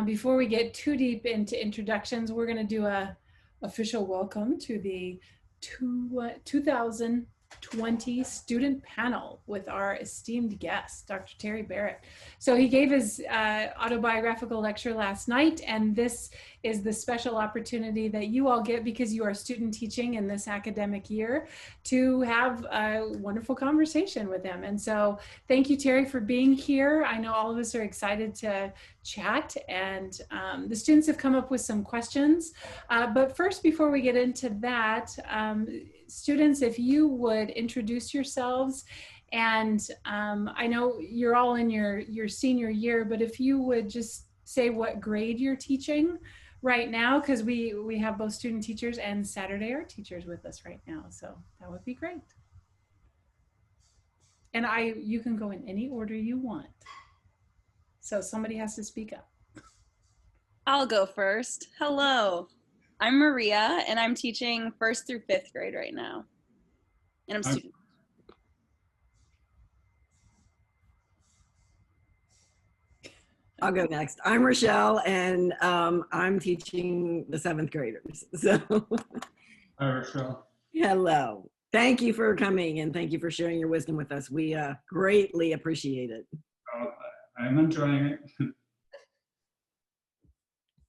Before we get too deep into introductions, we're going to do a official welcome to the 2020 student panel with our esteemed guest, Dr. Terry Barrett. So he gave his autobiographical lecture last night, and this is the special opportunity that you all get because you are student teaching in this academic year to have a wonderful conversation with him. And so thank you, Terry, for being here. I know all of us are excited to chat, and the students have come up with some questions. But first, before we get into that, students, if you would introduce yourselves, and I know you're all in your senior year, but if you would just say what grade you're teaching right now, because we have both student teachers and Saturday art teachers with us right now, so that would be great. And you can go in any order you want. So somebody has to speak up. I'll go first. Hello, I'm Maria, and I'm teaching 1st through 5th grade right now. And I'm student. I'll go next. I'm Rochelle, and I'm teaching the 7th graders. So, hi, Rochelle. Hello. Thank you for coming, and thank you for sharing your wisdom with us. We greatly appreciate it. I'm enjoying it.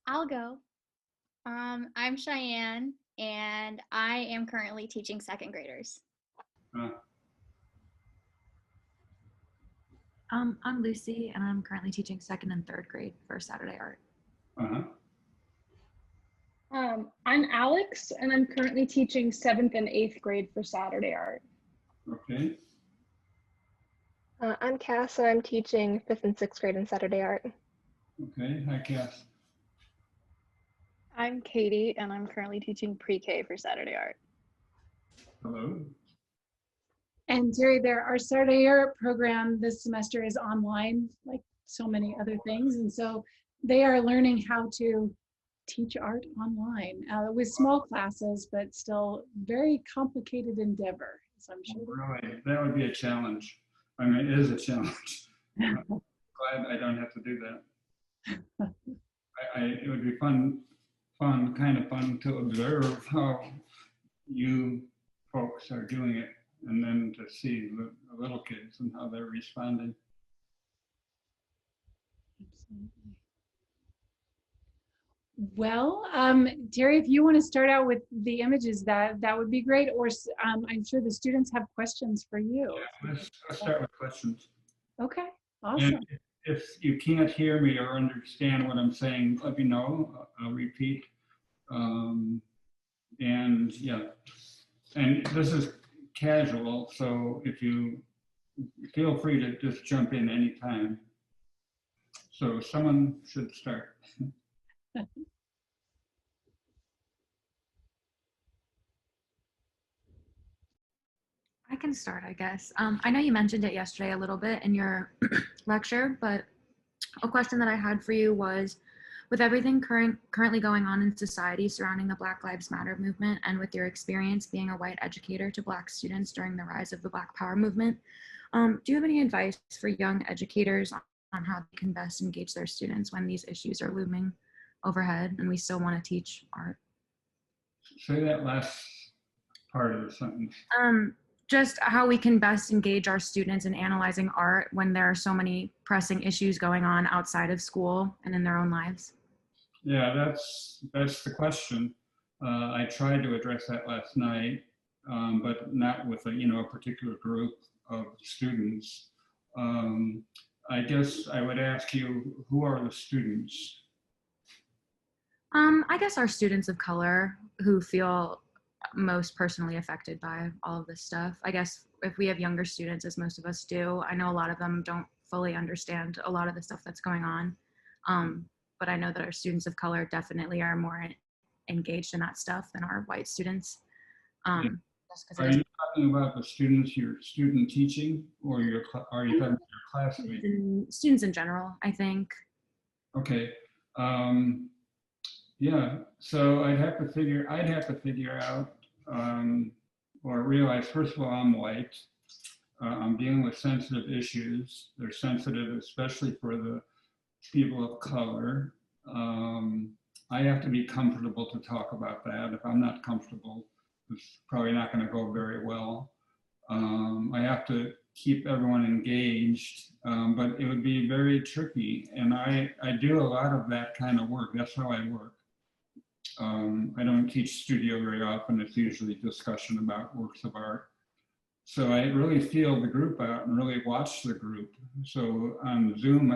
I'll go. I'm Cheyenne, and I am currently teaching 2nd graders. I'm Lucy, and I'm currently teaching 2nd and 3rd grade for Saturday art. I'm Alex, and I'm currently teaching 7th and 8th grade for Saturday art. Okay. I'm Cass, and I'm teaching 5th and 6th grade in Saturday art. Okay, hi Cass. I'm Katie, and I'm currently teaching pre-K for Saturday art. Hello. And Terry, our Saturday art program this semester is online, like so many other things. And so they are learning how to teach art online with small classes, but still very complicated endeavor, as I'm sure. Really, that would be a challenge. I mean, it is a challenge. I'm glad I don't have to do that. It would be kind of fun to observe how you folks are doing it, and then to see the little kids and how they're responding. Absolutely. Well, Terry, if you want to start out with the images, that would be great. Or I'm sure the students have questions for you. Yeah, let's start with questions. Okay, awesome. And if you can't hear me or understand what I'm saying, let me know. I'll repeat. And yeah, and this is casual, so if you feel free to just jump in anytime. So someone should start. I can start, I guess. I know you mentioned it yesterday a little bit in your lecture, but a question that I had for you was, with everything currently going on in society surrounding the Black Lives Matter movement, and with your experience being a white educator to Black students during the rise of the Black Power movement, do you have any advice for young educators on how they can best engage their students when these issues are looming overhead and we still want to teach art? Say that last part of the sentence. Just how we can best engage our students in analyzing art when there are so many pressing issues going on outside of school and in their own lives. Yeah, that's the question. I tried to address that last night, but not with a particular group of students. I guess I would ask you, who are the students? I guess our students of color who feel most personally affected by all of this stuff. I guess if we have younger students, as most of us do, I know a lot of them don't fully understand a lot of the stuff that's going on. But I know that our students of color definitely are more engaged in that stuff than our white students. Are you talking about the students you're student teaching, or are you talking about your classmates? Students in general, I think. Okay. Yeah, so I'd have to figure out or realize, first of all, I'm white. I'm dealing with sensitive issues. They're sensitive, especially for the people of color. I have to be comfortable to talk about that. If I'm not comfortable, it's probably not going to go very well. I have to keep everyone engaged, but it would be very tricky. And I do a lot of that kind of work. That's how I work. I don't teach studio very often. It's usually discussion about works of art. So I really feel the group out and really watch the group. So on Zoom,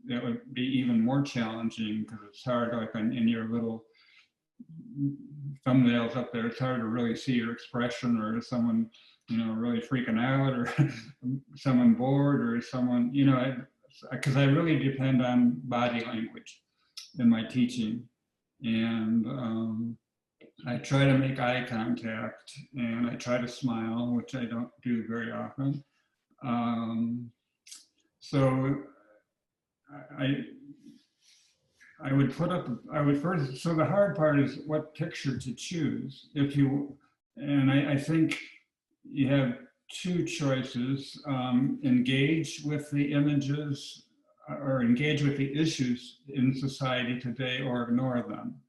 that would be even more challenging because it's hard, like in your little thumbnails up there, it's hard to really see your expression, or is someone, really freaking out, or someone bored, or someone, because I really depend on body language in my teaching. And I try to make eye contact, and I try to smile, which I don't do very often. So I would first, so the hard part is what picture to choose. I think you have two choices, engage with the images or engage with the issues in society today, or ignore them.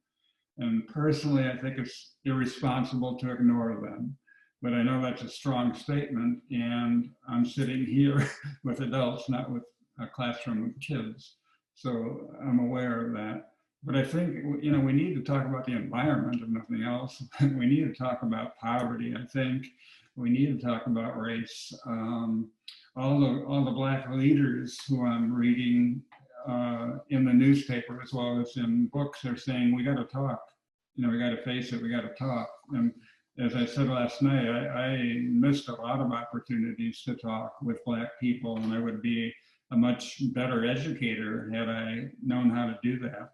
And personally, I think it's irresponsible to ignore them. But I know that's a strong statement, and I'm sitting here with adults, not with a classroom of kids. So I'm aware of that. But I think, we need to talk about the environment, if nothing else. We need to talk about poverty, I think. We need to talk about race. All the Black leaders who I'm reading in the newspaper as well as in books are saying, we got to talk. We got to face it, we got to talk. And as I said last night, I missed a lot of opportunities to talk with Black people, and I would be a much better educator had I known how to do that.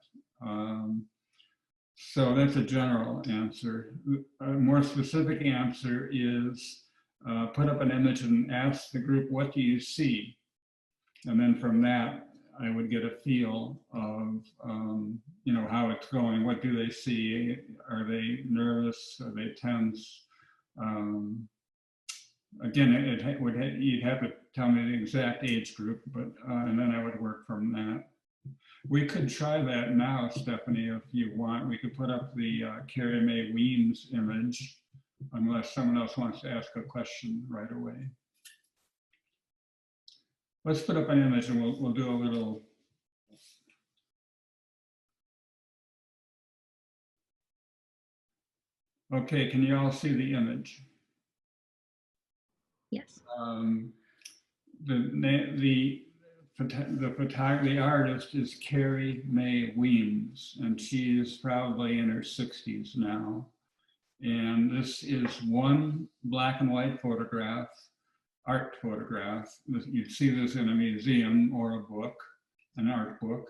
So that's a general answer. A more specific answer is put up an image and ask the group, what do you see? And then from that, I would get a feel of, how it's going. What do they see? Are they nervous? Are they tense? Again, you'd have to tell me the exact age group, but and then I would work from that. We could try that now, Stephanie, if you want. We could put up the Carrie Mae Weems image, unless someone else wants to ask a question right away. Let's put up an image and we'll do a little. Okay, can you all see the image? Yes. The artist is Carrie Mae Weems, and she is probably in her 60s now. And this is one black and white photograph, art photograph. You'd see this in a museum or a book, an art book,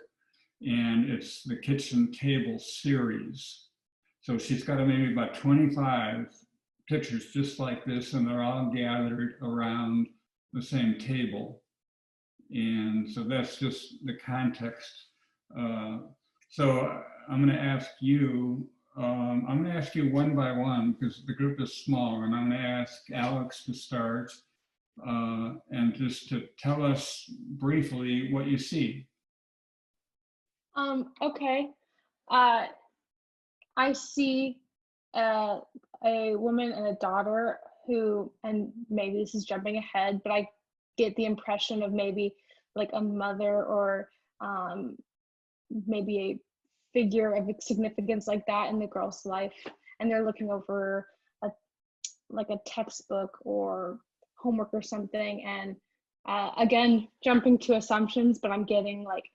and it's the kitchen table series. So she's got maybe about 25 pictures just like this, and they're all gathered around the same table. And so that's just the context. So I'm going to ask you, one by one because the group is small, and I'm going to ask Alex to start and just to tell us briefly what you see. Okay. I see a woman and a daughter who, and maybe this is jumping ahead, but I get the impression of maybe like a mother or maybe a figure of significance like that in the girl's life, and they're looking over a textbook or homework or something. And again, jumping to assumptions, but I'm getting like.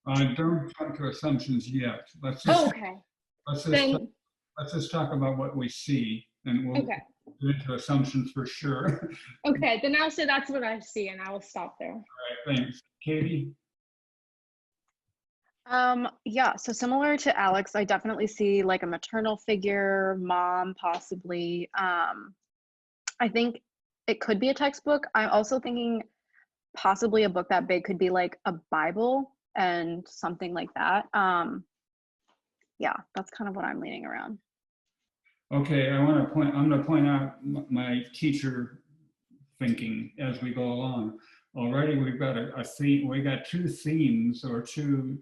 Don't jump to assumptions yet. Let's just. Okay. Let's just talk about what we see, and we'll get into assumptions for sure. Okay, then I'll say that's what I see, and I will stop there. All right, thanks. Katie? Yeah, so similar to Alex, I definitely see like a maternal figure, mom possibly. I think it could be a textbook. I'm also thinking possibly a book that big could be like a Bible and something like that. Yeah, that's kind of what I'm leaning around. Okay, I'm going to point out my teacher thinking as we go along. Already we've got a theme, we got two themes or two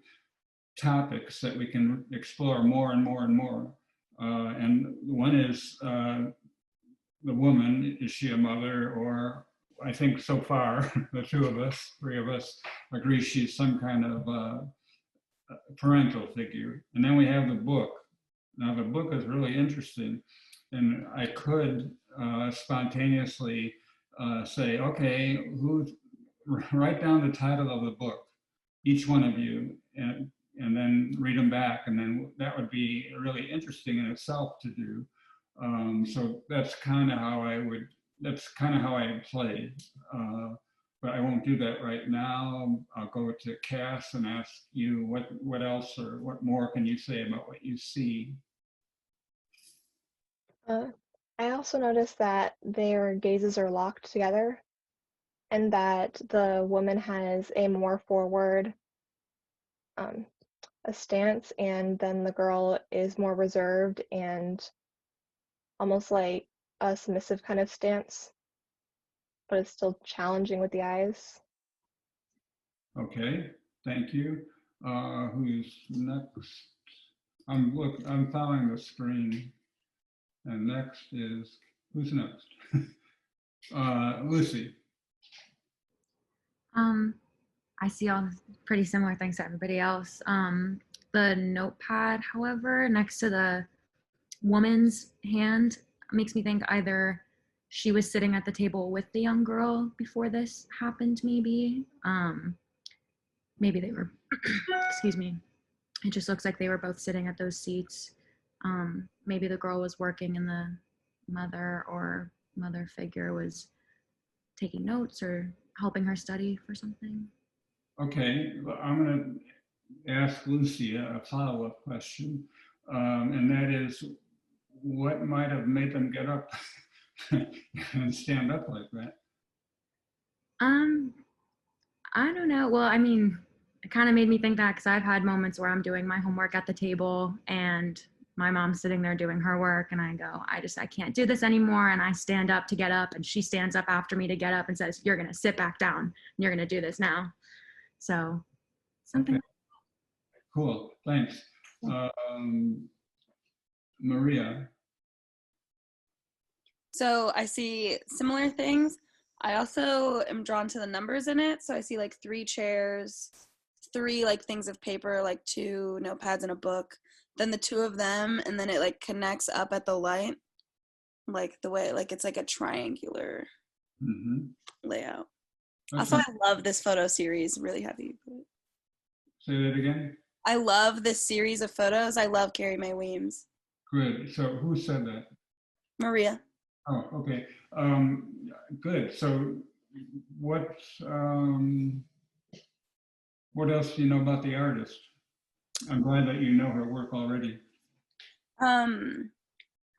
topics that we can explore more and more and more. And one is the woman, is she a mother, or I think so far, the three of us agree she's some kind of parental figure. And then we have the book. Now the book is really interesting, and I could spontaneously say, okay, write down the title of the book, each one of you, and then read them back, and then that would be really interesting in itself to do. So that's kind of how I play. But I won't do that right now. I'll go to Cass and ask you what else or what more can you say about what you see? I also noticed that their gazes are locked together and that the woman has a more forward a stance, and then the girl is more reserved and almost like a submissive kind of stance, but it's still challenging with the eyes. Okay, thank you. Who's next? I'm following the screen. And next is, who's next? Lucy. I see all pretty similar things to everybody else. The notepad, however, next to the woman's hand makes me think either she was sitting at the table with the young girl before this happened, maybe. Maybe they were, excuse me. It just looks like they were both sitting at those seats. Maybe the girl was working and the mother figure was taking notes or helping her study for something. Okay, well, I'm going to ask Lucy a follow-up question, and that is, what might have made them get up and stand up like that? I don't know. Well, I mean, it kind of made me think that because I've had moments where I'm doing my homework at the table and my mom's sitting there doing her work and I go, I can't do this anymore. And I stand up to get up and she stands up after me to get up and says, you're going to sit back down and you're going to do this now. So something. Okay. Cool, thanks. Maria. So I see similar things. I also am drawn to the numbers in it. So I see like 3 chairs, 3 like things of paper, like 2 notepads and a book, then the 2 of them, and then it like connects up at the light, like the way, like it's like a triangular layout. Okay. Also, I love this photo series. Really happy. Say that again? I love this series of photos. I love Carrie Mae Weems. Good, so who said that? Maria. Oh, okay. Good. So what else do you know about the artist? I'm glad that you know her work already. I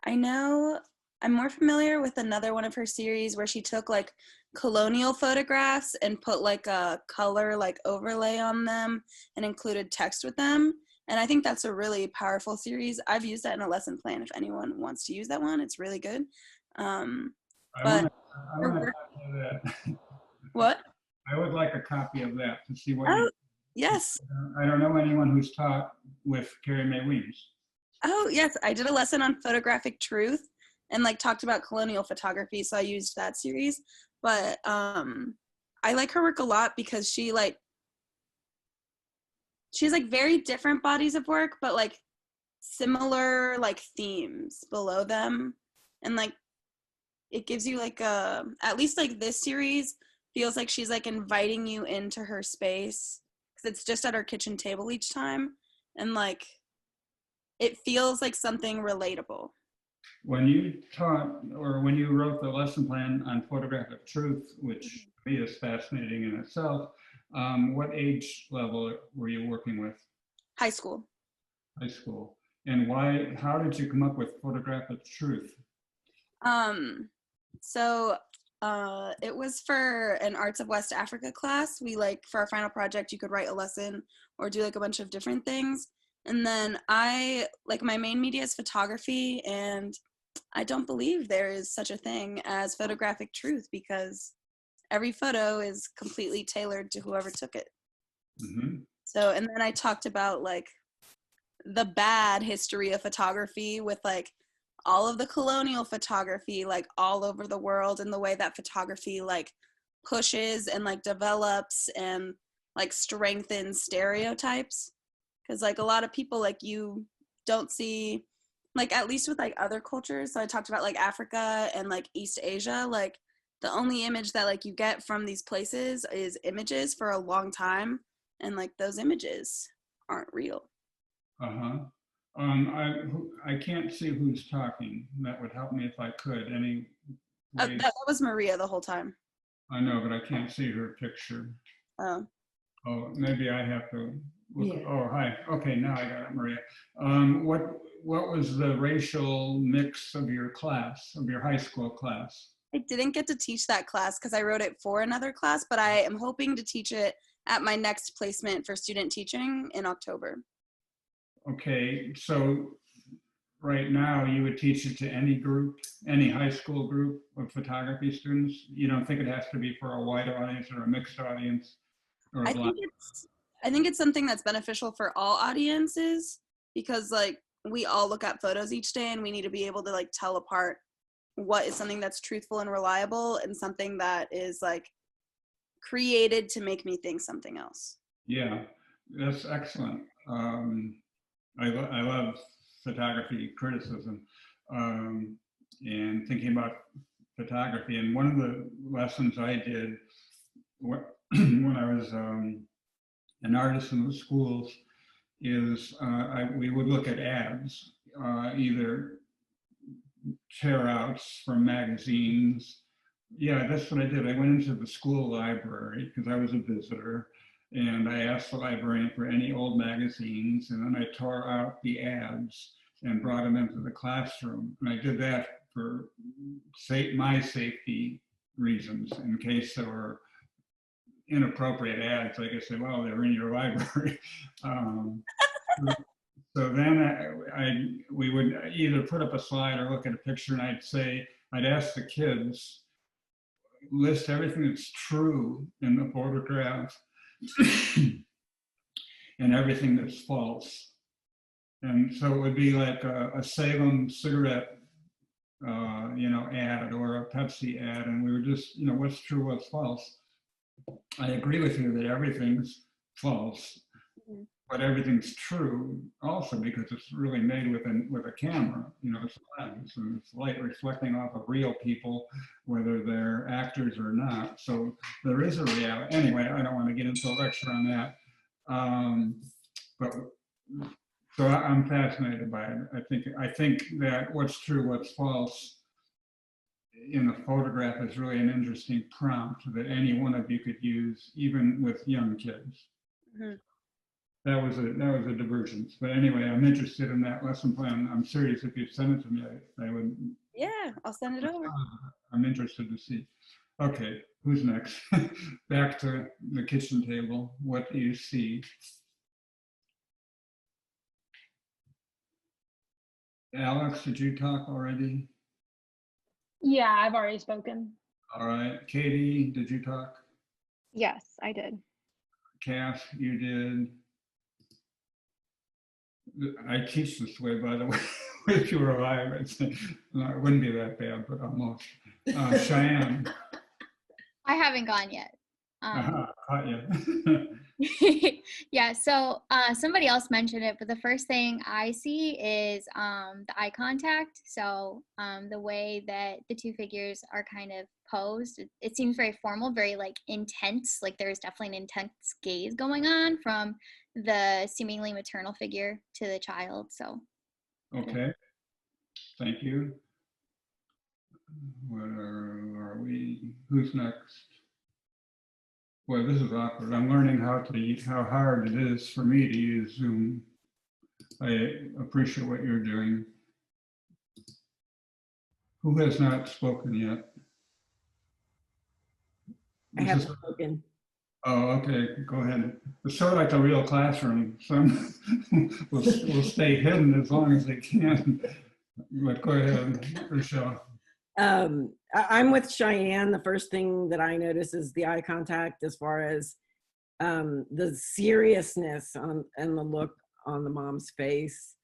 know I'm more familiar with another one of her series where she took like colonial photographs and put like a color like overlay on them and included text with them. And I think that's a really powerful series. I've used that in a lesson plan if anyone wants to use that one. It's really good. I want a copy of that. What? I would like a copy of that to see what yes. I don't know anyone who's taught with Carrie Mae Weems. Oh, yes. I did a lesson on photographic truth and like talked about colonial photography. So I used that series. But I like her work a lot because she has like very different bodies of work, but like similar like themes below them. And like it gives you like at least like this series feels like she's like inviting you into her space because it's just at her kitchen table each time. And like it feels like something relatable. When you taught or when you wrote the lesson plan on photographic truth, which to me is fascinating in itself, what age level were you working with? High school. High school. And why, how did you come up with photographic truth? So it was for an Arts of West Africa class. We like, for our final project, you could write a lesson or do like a bunch of different things. And then I, like my main media is photography, and I don't believe there is such a thing as photographic truth because every photo is completely tailored to whoever took it. So, and then I talked about like the bad history of photography with like all of the colonial photography like all over the world, and the way that photography like pushes and like develops and like strengthens stereotypes. Because like a lot of people, like, you don't see, like, at least with like other cultures, so I talked about like Africa and like East Asia, like the only image that like you get from these places is images for a long time, and like those images aren't real. Uh-huh. I can't see who's talking. That would help me if I could. Any ways? That was Maria the whole time. I know, but I can't see her picture. Oh. Oh, maybe I have to look. Yeah. Oh, hi. Okay, now I got it, Maria. What was the racial mix of your class, of your high school class? I didn't get to teach that class because I wrote it for another class, but I am hoping to teach it at my next placement for student teaching in October. Okay, so right now you would teach it to any group, any high school group of photography students? You don't think it has to be for a white audience or a mixed audience or a black? I think it's something that's beneficial for all audiences, because like we all look at photos each day and we need to be able to like tell apart what is something that's truthful and reliable and something that is like created to make me think something else. Yeah, that's excellent. I love photography criticism and thinking about photography. And one of the lessons I did when I was an artist in the schools is we would look at ads, either tear outs from magazines. Yeah, that's what I did. I went into the school library because I was a visitor, and I asked the librarian for any old magazines, and then I tore out the ads and brought them into the classroom. And I did that for my safety reasons, in case there were inappropriate ads. Like I said, well, they're in your library. So then we would either put up a slide or look at a picture, and I'd ask the kids, list everything that's true in the photograph and everything that's false. And so it would be like a Salem cigarette ad or a Pepsi ad, and we were just, what's true, what's false. I agree with you that everything's false, but everything's true also, because it's really made with a camera. It's lens and it's light reflecting off of real people, whether they're actors or not. So there is a reality. Anyway, I don't want to get into a lecture on that. But so I'm fascinated by it. I think that what's true, what's false in a photograph is really an interesting prompt that any one of you could use, even with young kids. Mm-hmm. That was a divergence. But anyway, I'm interested in that lesson plan. I'm serious. If you send it to me, I would. Yeah, I'll send it over. I'm interested to see. Okay, who's next? Back to the kitchen table. What do you see? Alex, did you talk already? Yeah, I've already spoken. All right. Katie, did you talk? Yes, I did. Cass, you did. I teach this way, by the way. If you were alive, it wouldn't be that bad, but almost. Cheyenne. I haven't gone yet. Caught you. Yeah, so somebody else mentioned it, but the first thing I see is the eye contact. So the way that the two figures are kind of posed, it seems very formal, very like intense. Like there's definitely an intense gaze going on from the seemingly maternal figure to the child. So. Okay, thank you. Where are we? Who's next? Boy, this is awkward. I'm learning how hard it is for me to use Zoom. I appreciate what you're doing. Who has not spoken yet? I haven't spoken. Oh, okay, go ahead. It's sort of like a real classroom. Some will stay hidden as long as they can. But go ahead, Rochelle. I'm with Cheyenne. The first thing that I notice is the eye contact, as far as the seriousness and the look on the mom's face.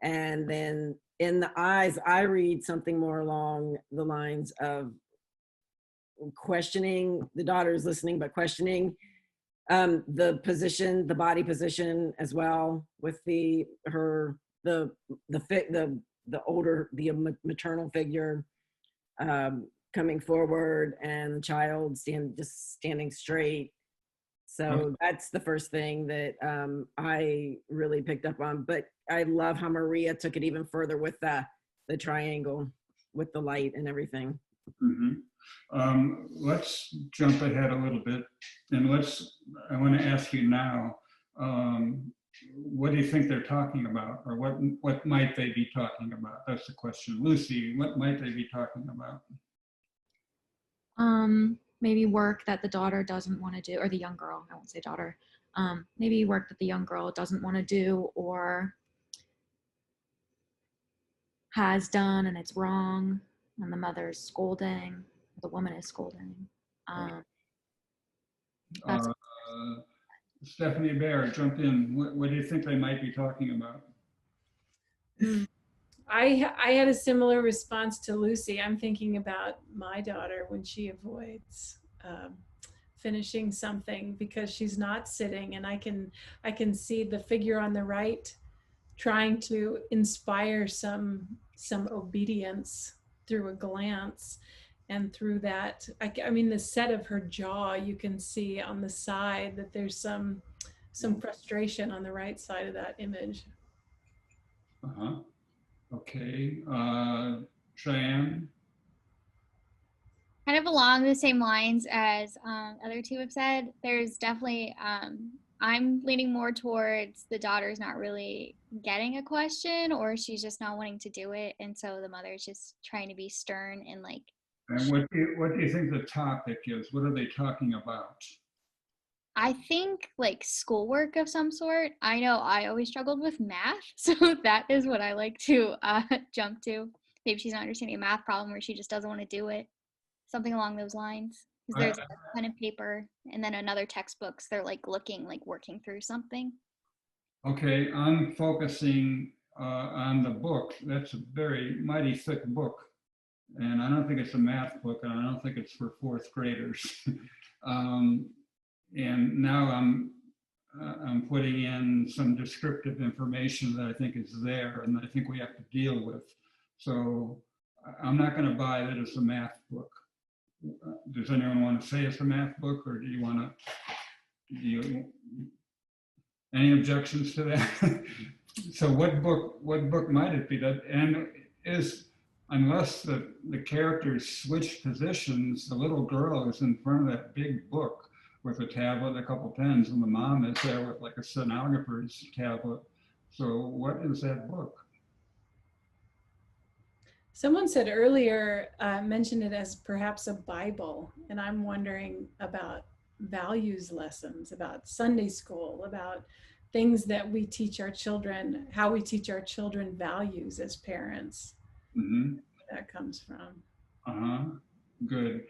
And then in the eyes, I read something more along the lines of questioning. The daughter is listening, but questioning the position, the body position as well, with the older, the maternal figure coming forward, and the child just standing straight. So that's the first thing that I really picked up on. But I love how Maria took it even further with the triangle, with the light and everything. Mm-hmm. Let's jump ahead a little bit, and I want to ask you now, what do you think they're talking about, or what might they be talking about? That's the question. Lucy, what might they be talking about? Maybe work that the daughter doesn't want to do, or the young girl, I won't say daughter, maybe work that the young girl doesn't want to do or has done and it's wrong, and the mother's scolding, the woman is scolding. Stephanie Barrett, jump in. What do you think they might be talking about? I had a similar response to Lucy. I'm thinking about my daughter when she avoids finishing something because she's not sitting, and I can see the figure on the right trying to inspire some obedience through a glance, and through that, I mean, the set of her jaw, you can see on the side that there's some frustration on the right side of that image. Okay, Cheyenne? Kind of along the same lines as other two have said, there's definitely, I'm leaning more towards the daughter's not really getting a question, or she's just not wanting to do it. And so the mother's just trying to be stern and like. And what do you think the topic is? What are they talking about? I think like schoolwork of some sort. I know I always struggled with math, so that is what I like to jump to. Maybe she's not understanding a math problem, or she just doesn't want to do it. Something along those lines. Because there's a pen and paper, and then another textbooks. They're like looking, like working through something. Okay, I'm focusing on the book. That's a very mighty thick book, and I don't think it's a math book, and I don't think it's for fourth graders. And now I'm putting in some descriptive information that I think is there and I think we have to deal with. So I'm not going to buy that it's a math book. Does anyone want to say it's a math book, or do you any objections to that? So what book might it be? That, and is, unless the characters switch positions, the little girl is in front of that big book with a tablet, a couple pens, and the mom is there with like a stenographer's tablet. So what is that book? Someone said earlier, mentioned it as perhaps a Bible, and I'm wondering about values lessons, about Sunday school, about things that we teach our children, how we teach our children values as parents. Mm-hmm. Where that comes from. Good.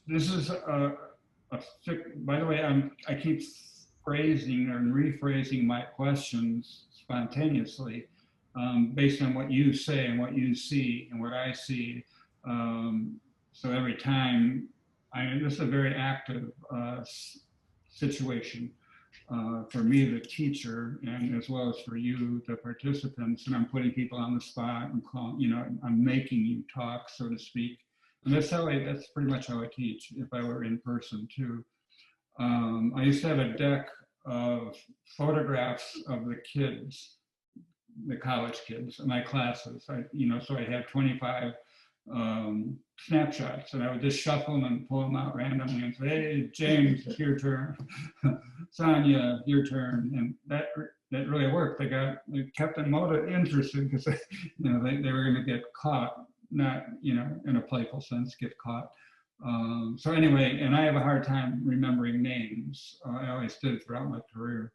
This is by the way, I keep phrasing and rephrasing my questions spontaneously based on what you say and what you see and what I see. So every time, this is a very active situation for me, the teacher, and as well as for you, the participants. And I'm putting people on the spot and I'm making you talk, so to speak. And that's pretty much how I teach if I were in person too. I used to have a deck of photographs of the kids, the college kids in my classes. So I had 25 snapshots, and I would just shuffle them and pull them out randomly and say, hey, James, it's your turn. Sonia, your turn. And that really worked. They kept them interested because they were going to get caught. Not, in a playful sense, get caught. So anyway, and I have a hard time remembering names. I always did throughout my career.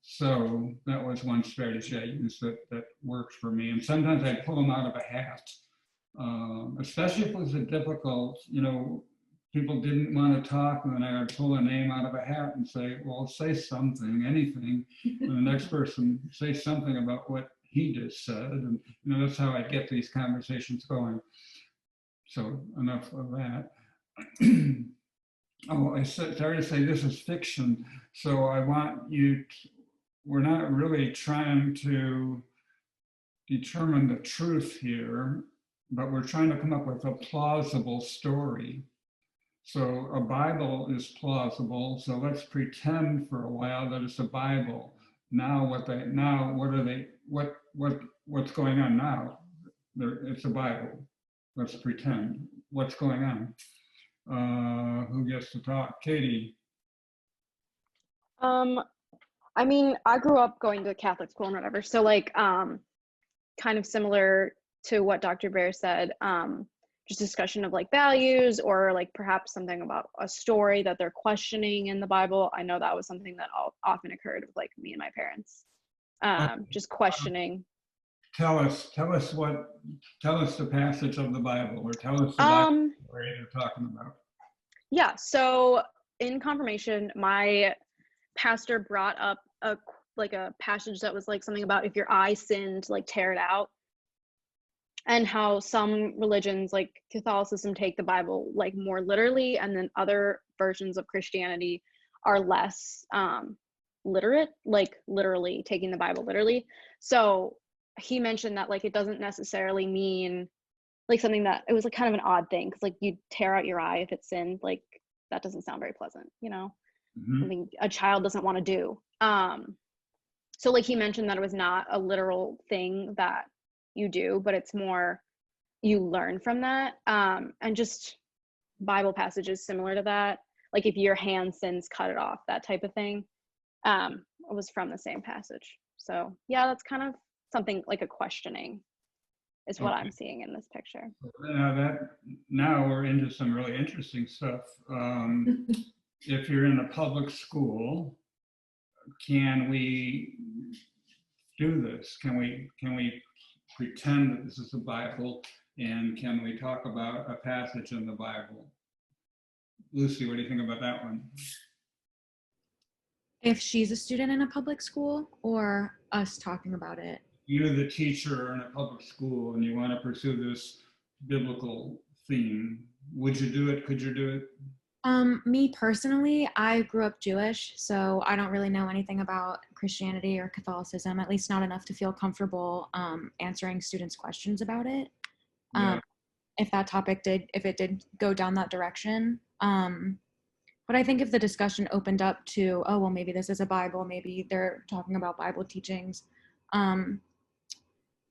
So that was one strategy I used that worked for me. And sometimes I'd pull them out of a hat, especially if it was a difficult, people didn't want to talk, and then I would pull a name out of a hat and say, well, say something, anything. And the next person say something about what he just said. And that's how I get these conversations going. So enough of that. Oh, I started to say this is fiction. So I want you, we're not really trying to determine the truth here, but we're trying to come up with a plausible story. So a Bible is plausible. So let's pretend for a while that it's a Bible. What's going on now? It's a Bible. Let's pretend. What's going on? Who gets to talk? Katie. I mean, I grew up going to Catholic school and whatever, so like kind of similar to what Dr. Bear said, just discussion of like values, or like perhaps something about a story that they're questioning in the Bible. I know that was something that often occurred with like me and my parents, just questioning. Tell us the passage of the Bible, or tell us the Bible story you're talking about. Yeah, so in confirmation, my pastor brought up a passage that was like something about if your eye sinned, like tear it out, and how some religions like Catholicism take the Bible like more literally, and then other versions of Christianity are less literate, like literally taking the Bible literally. So he mentioned that like it doesn't necessarily mean like something that, it was like kind of an odd thing, because like you tear out your eye if it's sinned, like that doesn't sound very pleasant, something a child doesn't want to do. So like he mentioned that it was not a literal thing that you do, but it's more you learn from that. And just Bible passages similar to that, like if your hand sins, cut it off, that type of thing. It was from the same passage. So yeah, that's kind of something like a questioning is what I'm seeing in this picture. Now we're into some really interesting stuff. If you're in a public school, can we do this? Can we pretend that this is the Bible, and can we talk about a passage in the Bible? Lucy, what do you think about that one? If she's a student in a public school, or us talking about it? You're the teacher in a public school and you want to pursue this biblical theme. Would you do it? Could you do it? Me personally, I grew up Jewish, so I don't really know anything about Christianity or Catholicism, at least not enough to feel comfortable answering students' questions about it. If that topic did go down that direction. But I think if the discussion opened up to, oh, well, maybe this is a Bible, maybe they're talking about Bible teachings.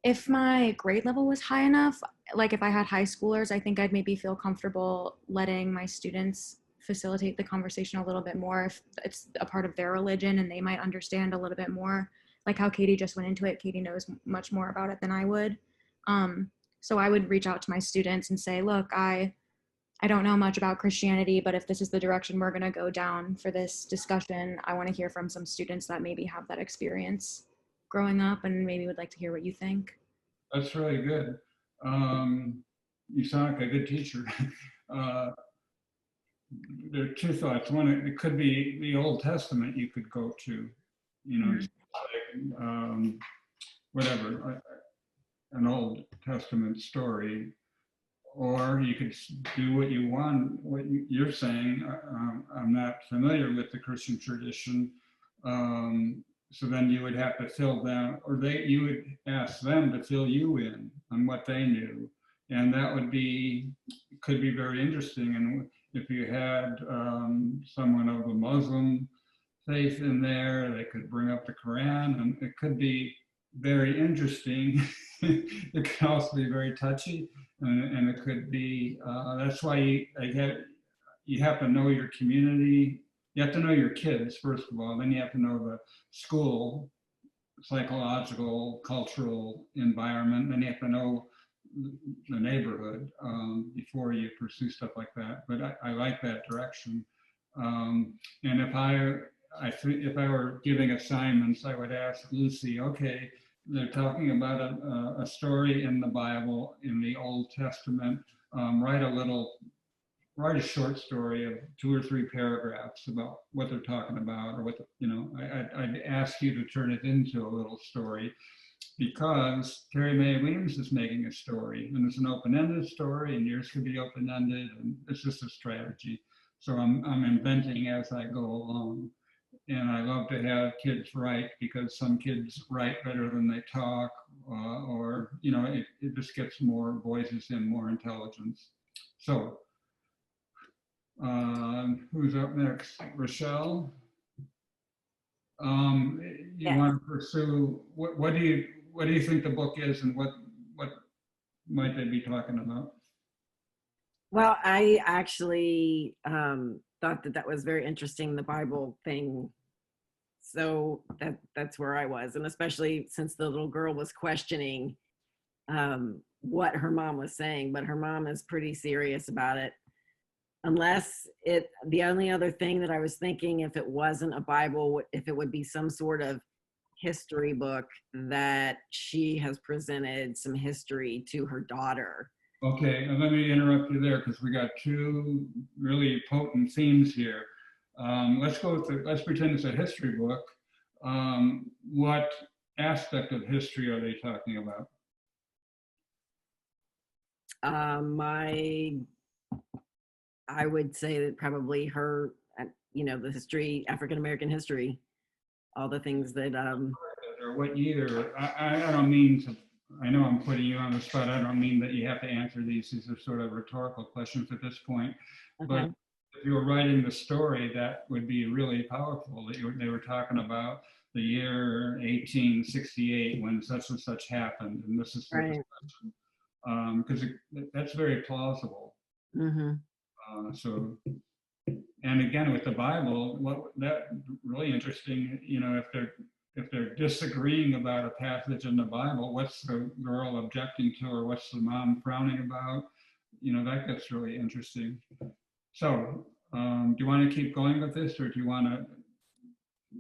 If my grade level was high enough, like if I had high schoolers, I think I'd maybe feel comfortable letting my students facilitate the conversation a little bit more if it's a part of their religion and they might understand a little bit more, like how Katie just went into it. Katie knows much more about it than I would. So I would reach out to my students and say, look, I don't know much about Christianity, but if this is the direction we're going to go down for this discussion, I want to hear from some students that maybe have that experience growing up and maybe would like to hear what you think. That's really good. You sound like a good teacher. There are two thoughts. One, it could be the Old Testament you could go to, whatever, an Old Testament story. Or you could do what you want, what you're saying. I'm not familiar with the Christian tradition. So then you would have to fill them, or you would ask them to fill you in on what they knew. And that could be very interesting. And if you had someone of the Muslim faith in there, they could bring up the Quran, and it could be very interesting. It could also be very touchy, and it could be, that's why you have to know your community. You have to know your kids, first of all, then you have to know the school, psychological, cultural environment, then you have to know the neighborhood before you pursue stuff like that. But I like that direction. And if I were giving assignments, I would ask Lucy, okay, they're talking about a story in the Bible, in the Old Testament, write a little write a short story of 2 or 3 paragraphs about what they're talking about, or what I'd ask you to turn it into a little story, because Carrie Mae Weems is making a story, and it's an open-ended story, and yours could be open-ended, and it's just a strategy. So I'm inventing as I go along. And I love to have kids write, because some kids write better than they talk, or it just gets more voices and more intelligence. So who's up next? Rochelle? You Yes. want to pursue, what do you think the book is, and what might they be talking about? Well, I actually thought that was very interesting, the Bible thing. So that's where I was, and especially since the little girl was questioning what her mom was saying, but her mom is pretty serious about it. The only other thing that I was thinking, if it wasn't a Bible, if it would be some sort of history book that she has presented some history to her daughter. Okay, and let me interrupt you there, because we got 2 really potent themes here. Let's pretend it's a history book. What aspect of history are they talking about? I would say that probably her, the history, African American history, all the things that. Or what year? I don't mean to. I know I'm putting you on the spot. I don't mean that you have to answer these. These are sort of rhetorical questions at this point. Okay. But if you were writing the story, that would be really powerful. That they were talking about the year 1868 when such and such happened, and this is the discussion. Because that's very plausible. Mm-hmm. So, and again, with the Bible, that really interesting. If they're disagreeing about a passage in the Bible, what's the girl objecting to, or what's the mom frowning about? That gets really interesting. So, do you want to keep going with this, or do you want to?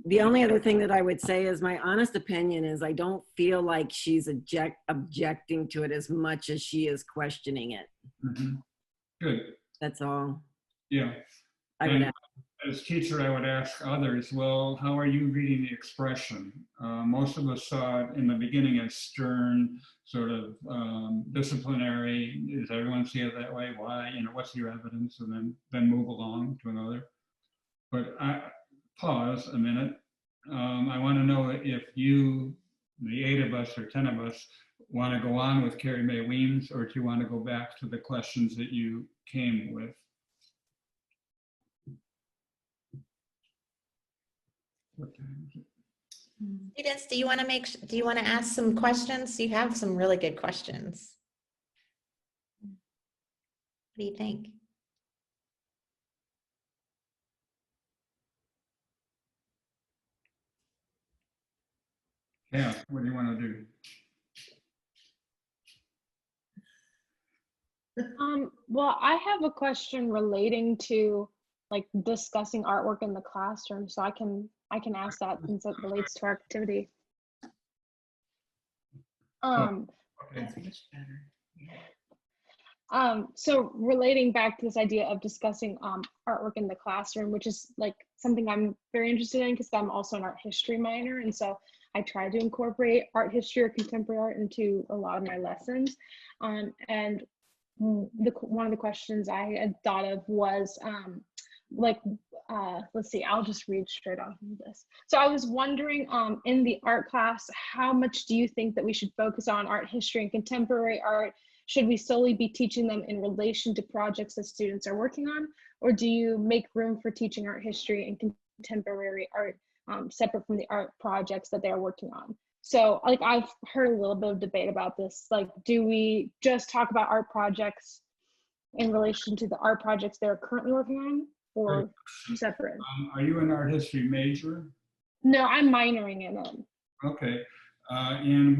The only other thing that I would say is my honest opinion is I don't feel like she's objecting to it as much as she is questioning it. Mm-hmm. Good. That's all. Yeah. And as teacher, I would ask others, well, how are you reading the expression? Most of us saw it in the beginning as stern, sort of disciplinary. Does everyone see it that way? Why? What's your evidence? And then move along to another. But pause a minute. I want to know if you, the 8 of us or 10 of us, want to go on with Carrie Mae Weems, or do you want to go back to the questions that you came with? Students, do you want to ask some questions? You have some really good questions. What do you think? Yeah, what do you want to do? Well, I have a question relating to like discussing artwork in the classroom, so I can ask that since it relates to our activity. Okay. That's much better. Yeah. So relating back to this idea of discussing artwork in the classroom, which is like something I'm very interested in because I'm also an art history minor, and so I try to incorporate art history or contemporary art into a lot of my lessons. And one of the questions I had thought of was let's see, I'll just read straight off of this. So I was wondering, in the art class, how much do you think that we should focus on art history and contemporary art? Should we solely be teaching them in relation to projects that students are working on? Or do you make room for teaching art history and contemporary art separate from the art projects that they're working on? So like I've heard a little bit of debate about this. Like, do we just talk about art projects in relation to the art projects they're currently working on, or separate? Are you an art history major? No, I'm minoring in it. Okay. And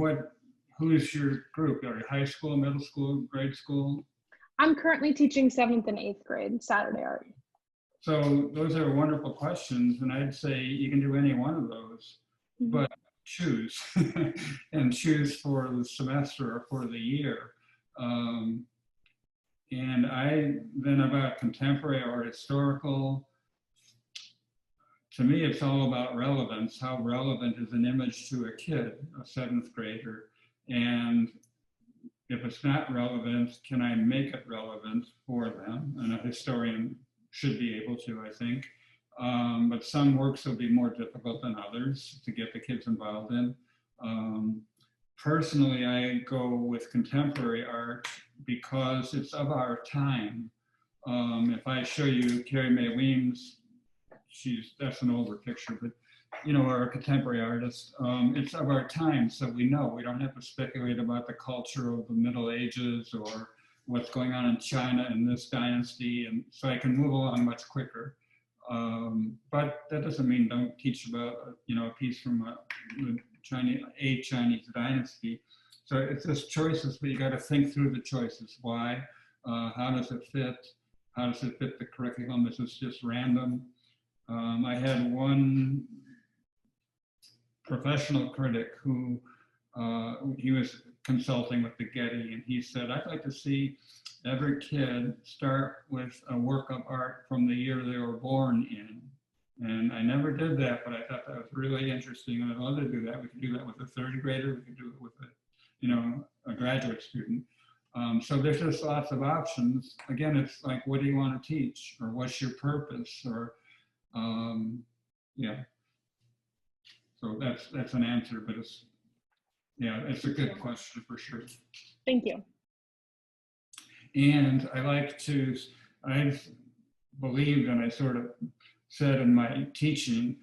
who's your group? Are you high school, middle school, grade school? I'm currently teaching 7th and 8th grade Saturday art. So those are wonderful questions, and I'd say you can do any one of those, but choose and choose for the semester or for the year. then about contemporary or historical, to me, it's all about relevance. How relevant is an image to a kid, a seventh grader? And if it's not relevant, can I make it relevant for them? And a historian should be able to, I think. But some works will be more difficult than others to get the kids involved in. Personally, I go with contemporary art because it's of our time. If I show you Carrie Mae Weems, that's an older picture, but or a contemporary artist, it's of our time, so we know. We don't have to speculate about the culture of the Middle Ages or what's going on in China in this dynasty, and so I can move along much quicker. But that doesn't mean don't teach about a piece from a Chinese dynasty. So it's just choices, but you got to think through the choices. Why? How does it fit? How does it fit the curriculum? Is this just random? I had one professional critic who he was consulting with the Getty, and he said, I'd like to see every kid start with a work of art from the year they were born in. And I never did that, but I thought that was really interesting, and I'd love to do that. We could do that with a third grader. We could do it with a graduate student. So there's just lots of options. Again, it's like, what do you want to teach, or what's your purpose, or yeah. So that's an answer, but it's a good question for sure. Thank you. And I've believed, and I sort of said in my teaching,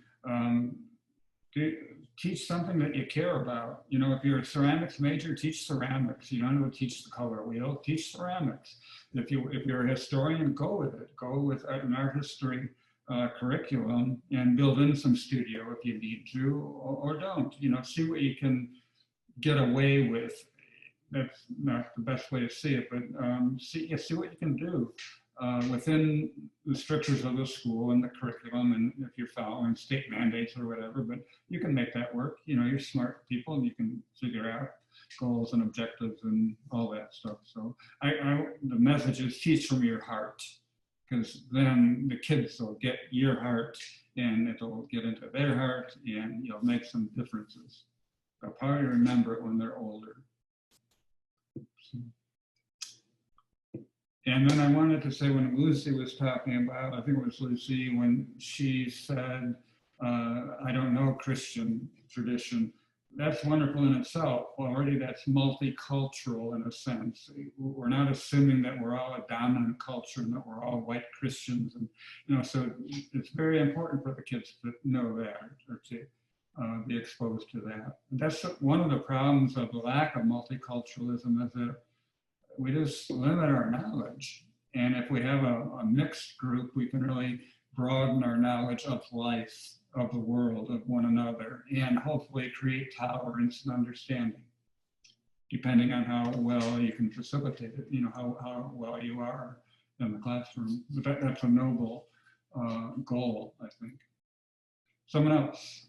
teach something that you care about. If you're a ceramics major, teach ceramics. You don't know to teach the color wheel, teach ceramics. If you're a historian, go with it. Go with an art history curriculum and build in some studio if you need to, or don't. See what you can get away with. That's not the best way to see it, but see what you can do within the strictures of the school and the curriculum, and if you're following state mandates or whatever, but you can make that work. You're smart people and you can figure out goals and objectives and all that stuff. So the message is teach from your heart, because then the kids will get your heart and it'll get into their heart and you'll make some differences. They'll probably remember it when they're older. And then I wanted to say, when Lucy was talking about, I think it was Lucy, when she said, I don't know Christian tradition, that's wonderful in itself. Already that's multicultural in a sense. We're not assuming that we're all a dominant culture and that we're all white Christians. And, so it's very important for the kids to know that, or to be exposed to that. And that's one of the problems of the lack of multiculturalism, is that we just limit our knowledge. And if we have a mixed group, we can really broaden our knowledge of life, of the world, of one another, and hopefully create tolerance and understanding, depending on how well you can facilitate it, how well you are in the classroom. But that's a noble goal, I think. Someone else?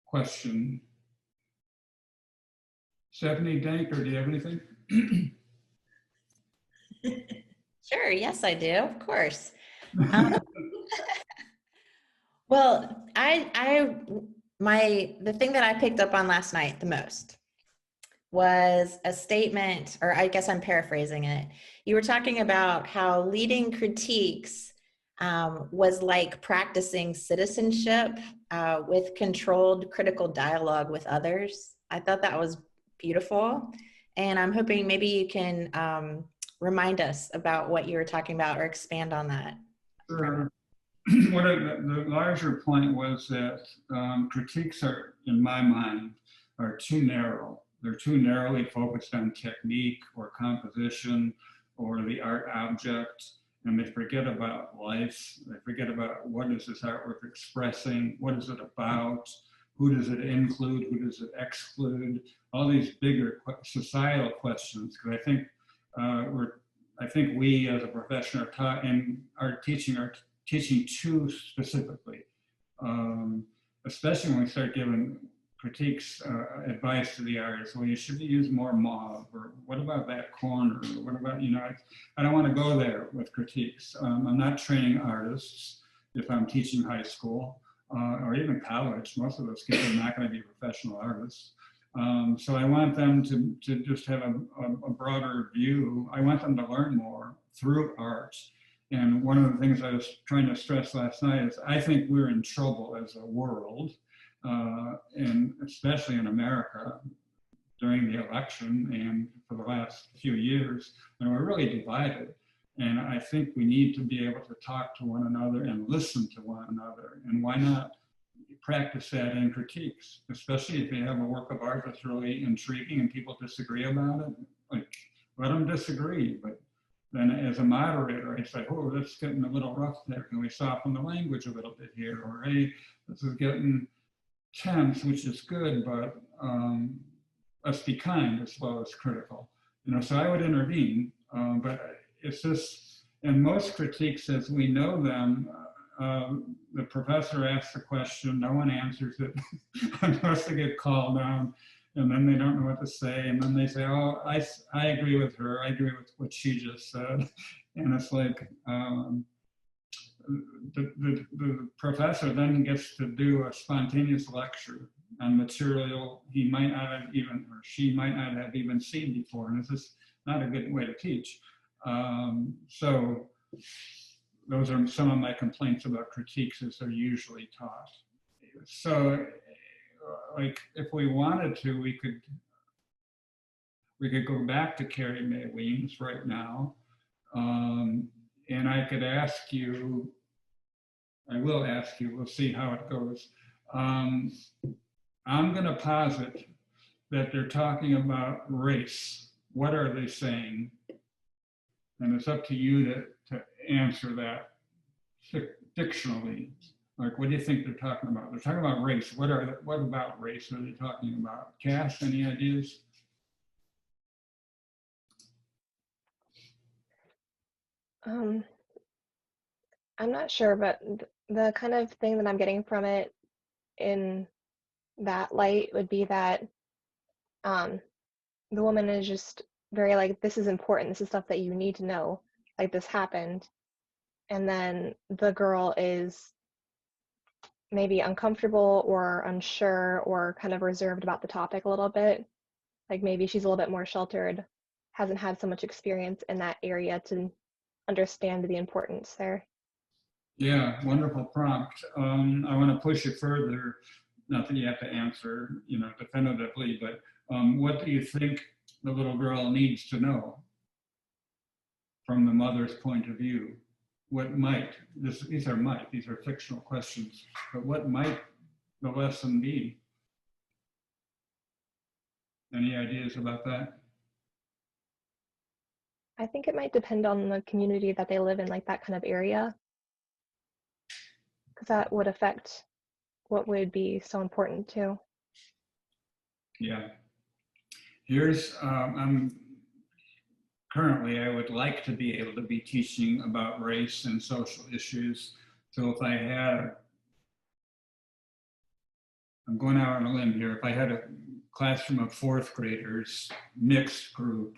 Question. Stephanie Danker, do you have anything? Sure, yes, I do, of course. Well, the thing that I picked up on last night the most was a statement, or I guess I'm paraphrasing it. You were talking about how leading critiques was like practicing citizenship with controlled critical dialogue with others. I thought that was beautiful. And I'm hoping maybe you can remind us about what you were talking about or expand on that. Sure. The larger point was that critiques are, in my mind, are too narrow. They're too narrowly focused on technique or composition or the art object, and they forget about life. They forget about what is this artwork expressing, what is it about, who does it include, who does it exclude, all these bigger societal questions. Because I think we as a profession are taught and are teaching too specifically, especially when we start giving critiques advice to the artist. Well, you should use more mauve, or what about that corner? Or what about, I don't want to go there with critiques. I'm not training artists if I'm teaching high school or even college. Most of those kids are not going to be professional artists. So I want them to just have a broader view. I want them to learn more through art. And one of the things I was trying to stress last night is I think we're in trouble as a world, and especially in America during the election and for the last few years, and we're really divided. And I think we need to be able to talk to one another and listen to one another. And why not practice that in critiques, especially if you have a work of art that's really intriguing and people disagree about it. Like, let them disagree, but then as a moderator, I say, oh, that's getting a little rough there. Can we soften the language a little bit here? Or, hey, this is getting tense, which is good, but let's be kind as well as critical. So I would intervene, but it's just, and most critiques as we know them, the professor asks a question, no one answers it unless they get called down, and then they don't know what to say, and then they say, oh, I agree with her, I agree with what she just said. And it's like, the professor then gets to do a spontaneous lecture on material he might not have even, or she might not have even seen before, and it's just not a good way to teach. So those are some of my complaints about critiques as they're usually taught. So, like, if we wanted to, we could go back to Carrie Mae Weems right now, and I could ask you, I will ask you, we'll see how it goes. I'm going to posit that they're talking about race. What are they saying? And it's up to you to answer that fictionally. Like, what do you think they're talking about? They're talking about race. What about race are they talking about? Cass, any ideas? I'm not sure, but the kind of thing that I'm getting from it in that light would be that the woman is just very like, this is important, this is stuff that you need to know, like this happened. And then the girl is maybe uncomfortable or unsure or kind of reserved about the topic a little bit. Like maybe she's a little bit more sheltered, hasn't had so much experience in that area to understand the importance there. Yeah, wonderful prompt. I want to push it further. Not that you have to answer, definitively, but what do you think the little girl needs to know from the mother's point of view? What might, these are fictional questions, but what might the lesson be? Any ideas about that? I think it might depend on the community that they live in, like that kind of area, because that would affect what would be so important too. Yeah. Here's, currently, I would like to be able to be teaching about race and social issues. So if I had, I'm going out on a limb here, if I had a classroom of fourth graders, mixed group,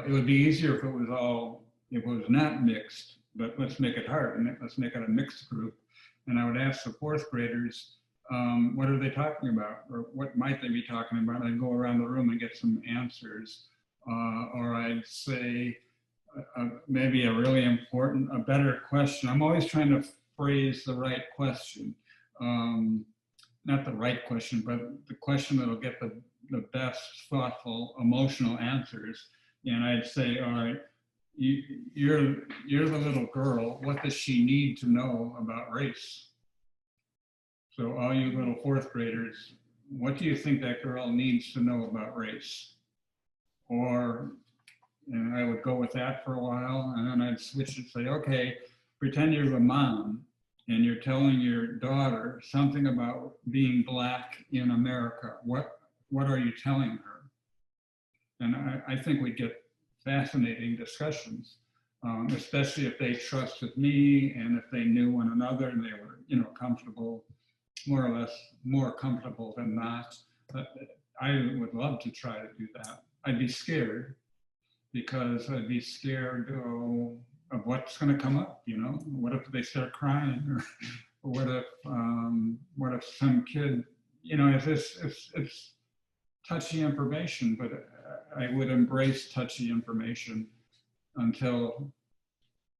it would be easier if it was not mixed, but let's make it hard and let's make it a mixed group. And I would ask the fourth graders, what are they talking about? Or what might they be talking about? I'd go around the room and get some answers. Or I'd say maybe a really important, a better question. I'm always trying to phrase the right question. Not the right question, but the question that'll get the best thoughtful, emotional answers. And I'd say, all right, you're the little girl. What does she need to know about race? So all you little fourth graders, what do you think that girl needs to know about race? Or, and I would go with that for a while, and then I'd switch and say, okay, pretend you're the mom and you're telling your daughter something about being Black in America. What are you telling her? And I think we'd get fascinating discussions, especially if they trusted me and if they knew one another and they were, comfortable more or less more comfortable than not. But I would love to try to do that. I'd be scared because I'd be scared of what's going to come up. You know, what if they start crying, or what if some kid, you know, it's touchy information, but I would embrace touchy information until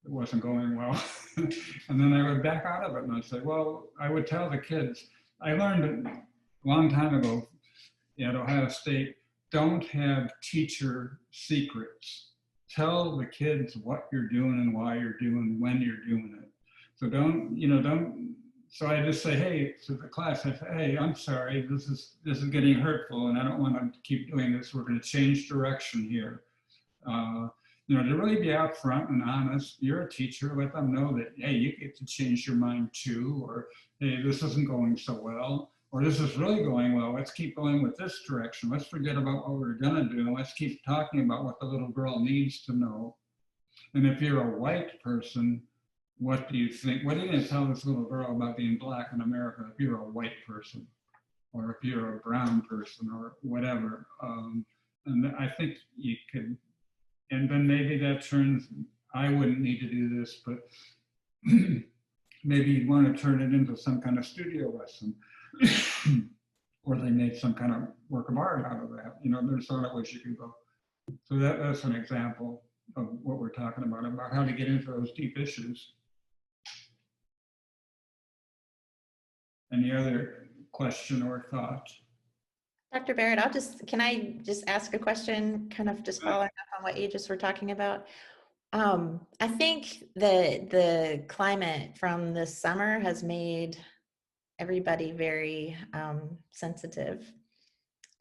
it wasn't going well. And then I would back out of it and I'd say, well, I would tell the kids, I learned a long time ago at Ohio State, don't have teacher secrets. Tell the kids what you're doing and why you're doing, when you're doing it. So so I just say, hey, to the class, I say, hey, I'm sorry, this is getting hurtful and I don't want to keep doing this. We're going to change direction here. To really be out front and honest. You're a teacher, let them know that, hey, you get to change your mind too, or hey, this isn't going so well, or this is really going well. Let's keep going with this direction. Let's forget about what we're gonna do, and let's keep talking about what the little girl needs to know. And if you're a white person, what do you think? What are you gonna tell this little girl about being Black in America if you're a white person, or if you're a brown person, or whatever? And I think you could. And then maybe that turns, I wouldn't need to do this, but maybe you'd want to turn it into some kind of studio lesson. Or they made some kind of work of art out of that. You know, there's other ways you can go. So that's an example of what we're talking about how to get into those deep issues. Any other question or thought? Dr. Barrett, can I just ask a question, kind of just following up on what you just were talking about? I think the climate from this summer has made everybody very sensitive.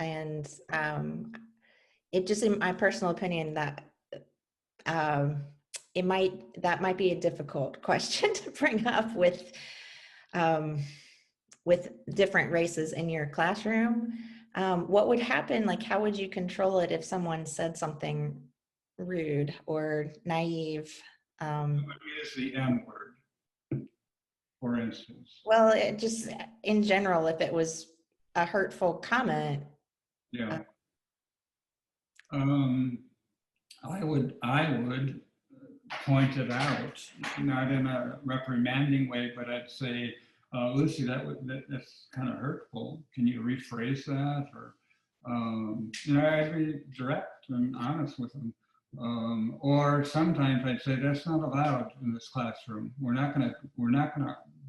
And it just, in my personal opinion, that that might be a difficult question to bring up with different races in your classroom. What would happen? Like, how would you control it if someone said something rude or naive? Is the N word, for instance? Well, it just in general, if it was a hurtful comment. Yeah. I would point it out, not in a reprimanding way, but I'd say, Lucy, that's kind of hurtful. Can you rephrase that? Or, I'd be direct and honest with them. Or sometimes I'd say, that's not allowed in this classroom. We're not gonna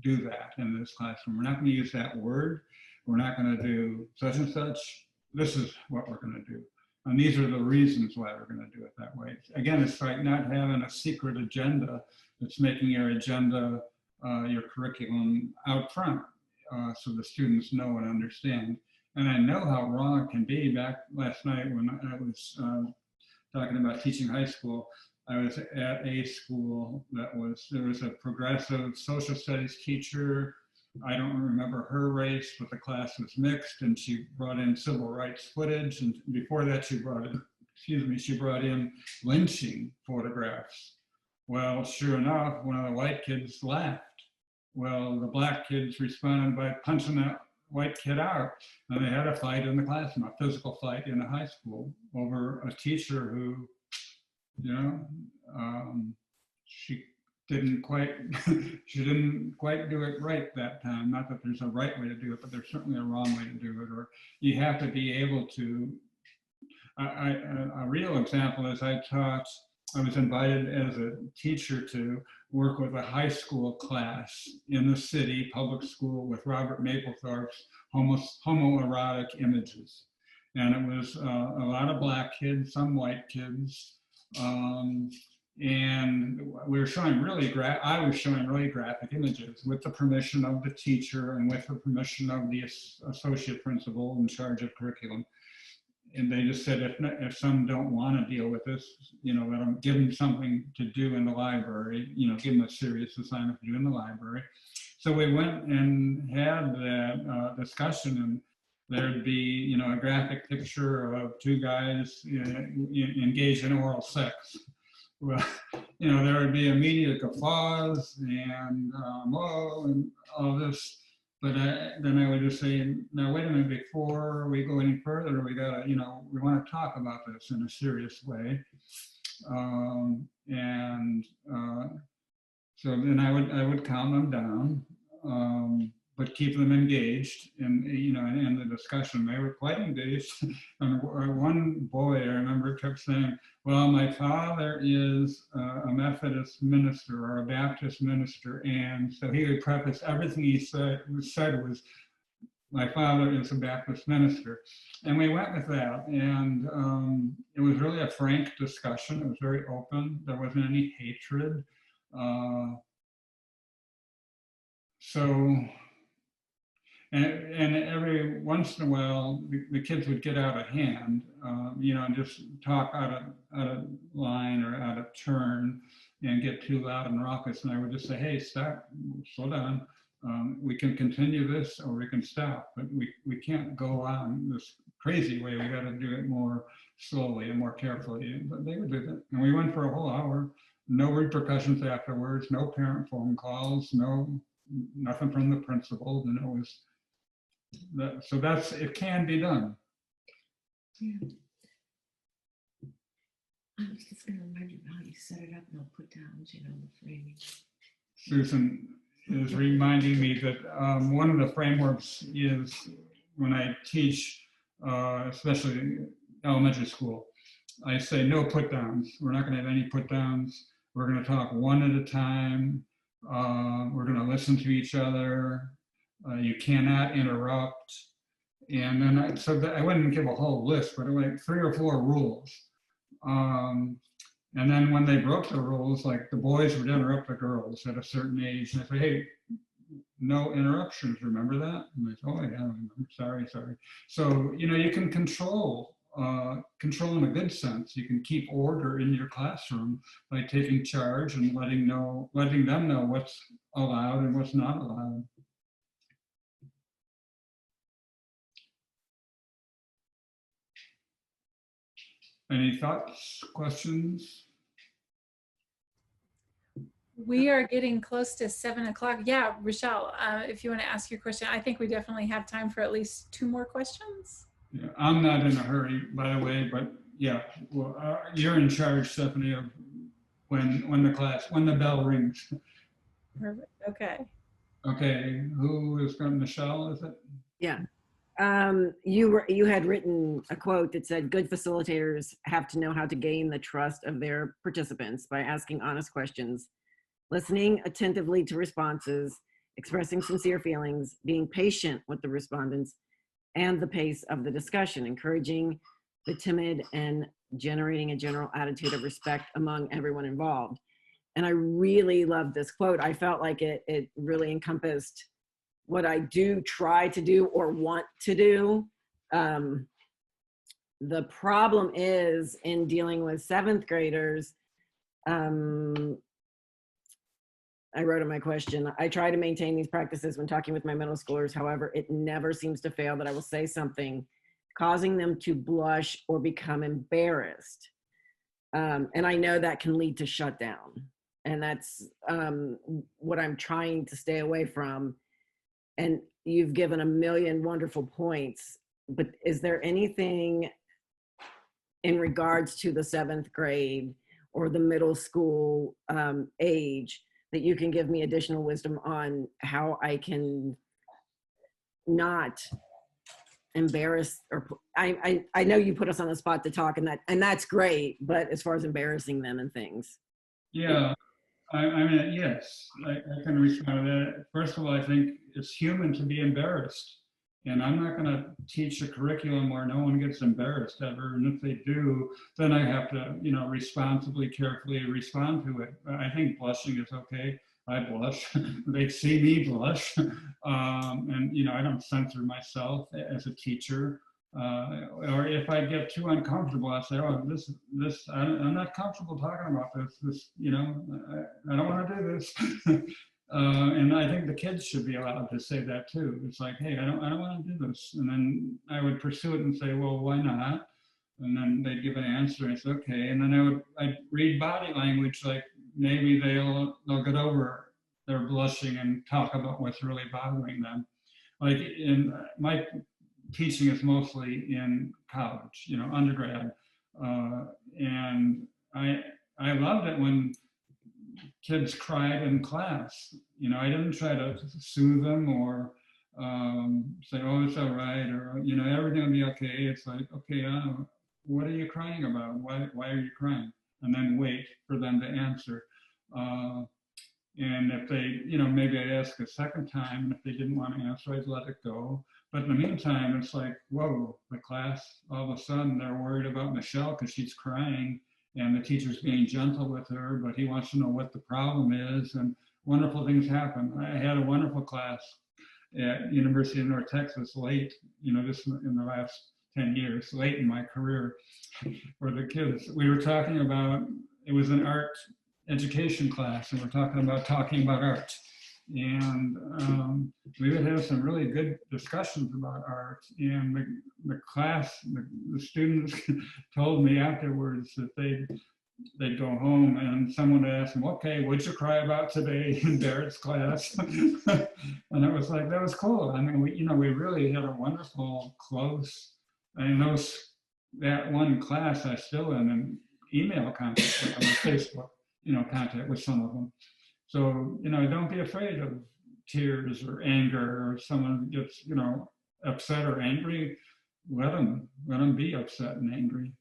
do that in this classroom. We're not gonna use that word. We're not gonna do such and such. This is what we're gonna do. And these are the reasons why we're gonna do it that way. Again, it's like not having a secret agenda. It's making your agenda, your curriculum out front, so the students know and understand. And I know how wrong it can be. Back last night when I was talking about teaching high school, I was at a school there was a progressive social studies teacher. I don't remember her race, but the class was mixed, and she brought in civil rights footage. And before that, she brought in lynching photographs. Well, sure enough, one of the white kids laughed. Well, the Black kids responded by punching that white kid out. And they had a fight in the classroom, a physical fight in a high school over a teacher who, she didn't quite do it right that time. Not that there's a right way to do it, but there's certainly a wrong way to do it. Or you have to be able to, a real example is I was invited as a teacher to work with a high school class in the city, public school, with Robert Mapplethorpe's homoerotic images. And it was a lot of Black kids, some white kids. And we were showing I was showing really graphic images with the permission of the teacher and with the permission of the associate principal in charge of curriculum. And they just said, if some don't want to deal with this, let them, give them something to do in the library, give them a serious assignment to do in the library. So we went and had that discussion, and there'd be, a graphic picture of two guys engaged in oral sex. Well, there would be immediate guffaws and whoa, and all this. But then I would just say, now wait a minute, before we go any further, we gotta, we want to talk about this in a serious way. And so then I would calm them down, but keep them engaged in the discussion. They were quite engaged. And one boy I remember kept saying, "Well, my father is a Methodist minister or a Baptist minister," and so he would preface everything he said was, "My father is a Baptist minister," and we went with that. And it was really a frank discussion. It was very open. There wasn't any hatred. And every once in a while, the kids would get out of hand, and just talk out of line or out of turn and get too loud and raucous. And I would just say, "Hey, stop, slow down. We can continue this or we can stop, but we can't go on this crazy way. We got to do it more slowly and more carefully." But they would do that. And we went for a whole hour, no repercussions afterwards, no parent phone calls, nothing from the principal. And it was, so it can be done. Yeah. I was just going to remind you how you set it up, no put downs, the framing. Susan is reminding me that one of the frameworks is when I teach, especially elementary school, I say no put downs. We're not going to have any put downs. We're going to talk one at a time. We're going to listen to each other. You cannot interrupt. And then I wouldn't give a whole list, but like 3 or 4 rules. And then when they broke the rules, like the boys would interrupt the girls at a certain age. And I say, "Hey, no interruptions, remember that?" And they say, "Oh yeah, sorry. So, you can control in a good sense. You can keep order in your classroom by taking charge and letting them know what's allowed and what's not allowed. Any thoughts, questions? We are getting close to 7 o'clock. Yeah, Rochelle, if you want to ask your question, I think we definitely have time for at least 2 more questions. Yeah, I'm not in a hurry, by the way, but yeah, well, you're in charge, Stephanie, of when the bell rings. Perfect. Okay. Okay, who is going? Michelle, is it? Yeah. You had written a quote that said, "Good facilitators have to know how to gain the trust of their participants by asking honest questions, listening attentively to responses, expressing sincere feelings, being patient with the respondents, and the pace of the discussion, encouraging the timid, and generating a general attitude of respect among everyone involved." And I really loved this quote. I felt like it really encompassed what I do try to do or want to do. The problem is in dealing with 7th graders, I wrote in my question, "I try to maintain these practices when talking with my middle schoolers. However, it never seems to fail that I will say something causing them to blush or become embarrassed." And I know that can lead to shutdown. And that's what I'm trying to stay away from. And you've given a million wonderful points, but is there anything in regards to the 7th grade or the middle school age that you can give me additional wisdom on how I can not embarrass, or I know you put us on the spot to talk, and that's great, but as far as embarrassing them and things. Yeah, I mean, yes, I can respond to that. First of all, I think it's human to be embarrassed. And I'm not going to teach a curriculum where no one gets embarrassed ever. And if they do, then I have to, responsibly, carefully respond to it. I think blushing is okay. I blush. They see me blush. And, I don't censor myself as a teacher. Or if I get too uncomfortable, I say, "Oh, I'm not comfortable talking about this. I don't want to do this." And I think the kids should be allowed to say that too. It's like, "Hey, I don't want to do this." And then I would pursue it and say, "Well, why not?" And then they'd give an answer and it's okay. And then I'd read body language, like maybe they'll get over their blushing and talk about what's really bothering them. like in my teaching is mostly in college, you know, undergrad. And I loved it when kids cried in class. You know, I didn't try to soothe them or say, oh, it's all right, or, you know, everything will be okay. It's like, okay, what are you crying about? Why are you crying? And then wait for them to answer. And if they, you know, maybe I'd ask a second time, and if they didn't want to answer, I'd let it go. But in the meantime, it's like, whoa, the class, all of a sudden, they're worried about Michelle because she's crying, and the teacher's being gentle with her, but he wants to know what the problem is, and wonderful things happen. I had a wonderful class at University of North Texas late, you know, this in the last 10 years, late in my career, where the kids, we were talking about, it was an art education class, and we're talking about art. And we would have some really good discussions about art. And the class, the students told me afterwards that they'd go home and someone would ask them, okay, what'd you cry about today in Barrett's class? And it was like, that was cool. I mean, we really had a wonderful, close, and that one class I still am in email contact with, on Facebook, you know, contact with some of them. So, you know, don't be afraid of tears or anger, or someone gets, you know, upset or angry. Let them be upset and angry.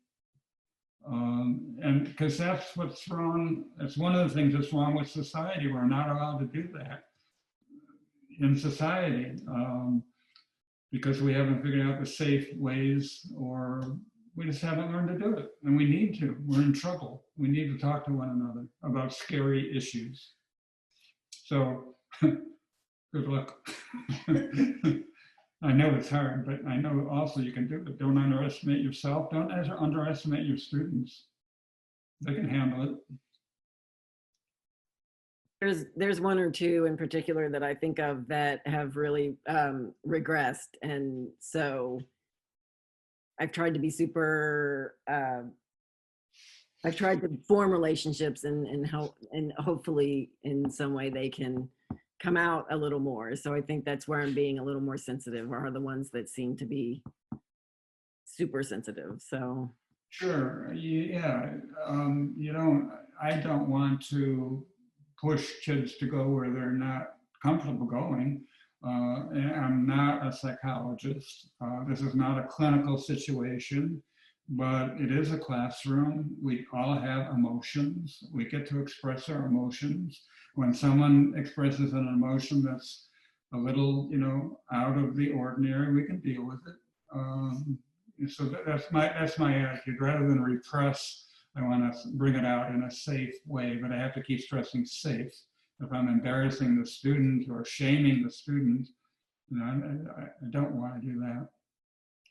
And because that's what's wrong. That's one of the things that's wrong with society. We're not allowed to do that in society because we haven't figured out the safe ways, or we just haven't learned to do it. And we need to. We're in trouble. We need to talk to one another about scary issues. So good luck. I know it's hard, but I know also you can do it. Don't underestimate yourself. Don't underestimate your students. They can handle it. There's one or two in particular that I think of that have really regressed. And so I've tried to be super, I've tried to form relationships and help, and hopefully in some way they can come out a little more. So I think that's where I'm being a little more sensitive, are the ones that seem to be super sensitive. So sure, yeah. I don't want to push kids to go where they're not comfortable going. And I'm not a psychologist. This is not a clinical situation, but it is a classroom. We all have emotions. We get to express our emotions. When someone expresses an emotion that's a little, you know, out of the ordinary, we can deal with it. So that's my attitude. Rather than repress, I want to bring it out in a safe way, but I have to keep stressing safe. If I'm embarrassing the student or shaming the student, you know, I don't want to do that.